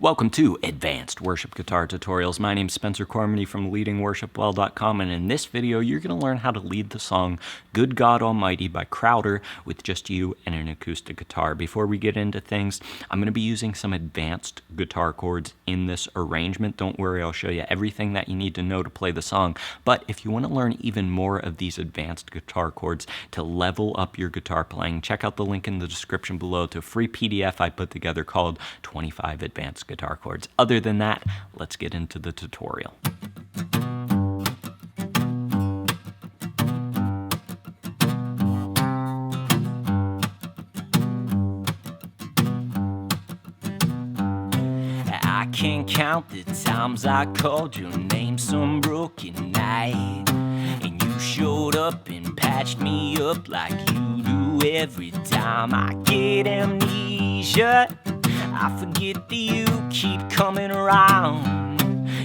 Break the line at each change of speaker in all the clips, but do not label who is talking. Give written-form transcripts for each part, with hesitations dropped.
Welcome to Advanced Worship Guitar Tutorials. My name's Spencer Cormany from leadingworshipwell.com, and in this video you're going to learn how to lead the song Good God Almighty by Crowder with just you and an acoustic guitar. Before we get into things, I'm going to be using some advanced guitar chords in this arrangement. Don't worry, I'll show you everything that you need to know to play the song, but if you want to learn even more of these advanced guitar chords to level up your guitar playing, check out the link in the description below to a free PDF I put together called 25 Advanced Guitar Chords. Other than that, let's get into the tutorial. I can't count the times I called your name some broken night, and you showed up and patched me up like you do every time. I get amnesia, I forget that you keep coming around.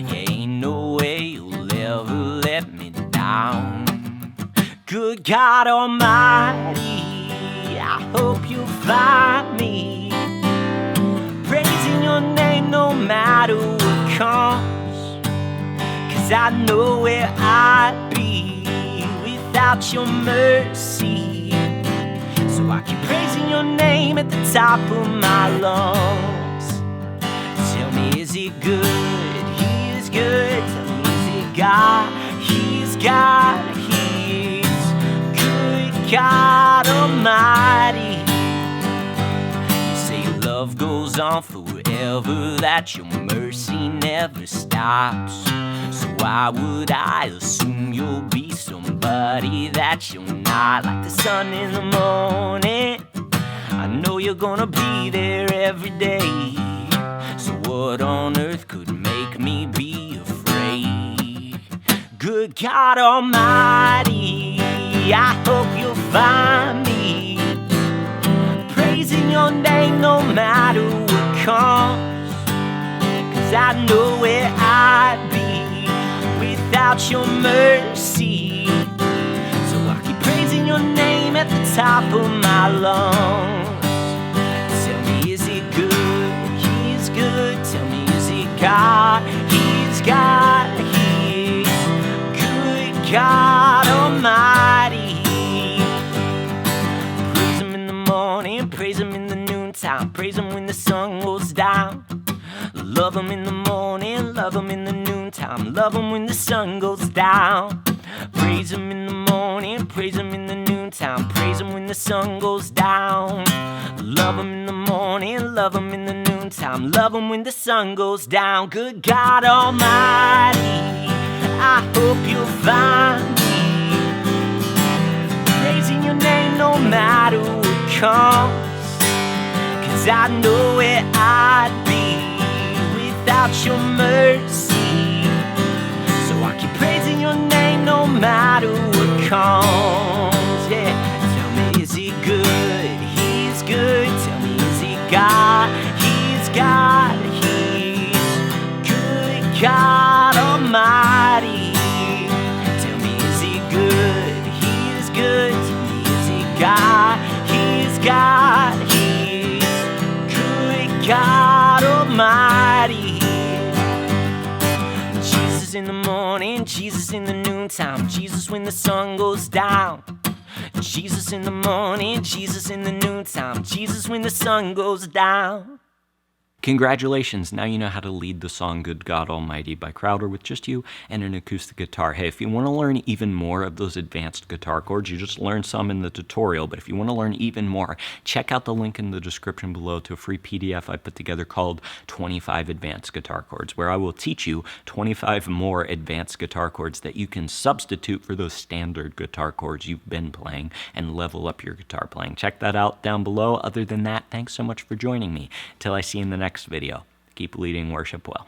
Yeah, ain't no way you'll ever let me down. Good God Almighty, I hope you'll find me praising your name no matter what comes, 'cause I know where I'd be without your mercy. So I keep praising your name at the top of my lungs. Tell me, is he good? He is good. Tell me, is he God? He's God. He's good God Almighty. You say your love goes on forever, that your mercy never stops. So why would I assume you'll be somebody that you're not? Like the sun in the morning, I know you're gonna be there every day. So what on earth could make me be afraid? Good God Almighty, I hope you'll find me praising your name no matter what comes, 'cause I know where I'd be without your mercy. So I keep praising your name at the top of my lungs. Tell me, is he good? He's good. Tell me, is he God? He's God. He's good God Almighty. Praise him in the morning, praise him in the noontime, praise him when the sun goes down. Love him in the morning, love him in the noontime, love him when the sun goes down. Praise him in the morning, praise him in the noontime, praise him when the sun goes down. Love him in the morning, love him in the noontime, love him when the sun goes down. Good God Almighty, I hope you'll find me praising your name no matter what comes, 'cause I know where I'd be without your mercy. So I keep praising your name no matter what comes. Yeah, tell me, is he good? He's good. Tell me, is he God? He's God. He's good God Almighty. Tell me, is he good? He's good. Tell me, is he God? He's God. He's good God Almighty. Jesus in the morning, Jesus in the noontime, Jesus when the sun goes down. Jesus in the morning, Jesus in the noontime, Jesus when the sun goes down. Congratulations, now you know how to lead the song Good God Almighty by Crowder with just you and an acoustic guitar. Hey, if you want to learn even more of those advanced guitar chords, you just learned some in the tutorial, but if you want to learn even more, check out the link in the description below to a free PDF I put together called 25 Advanced Guitar Chords, where I will teach you 25 more advanced guitar chords that you can substitute for those standard guitar chords you've been playing and level up your guitar playing. Check that out down below. Other than that, thanks so much for joining me. Till I see you in the next video. Keep leading worship well.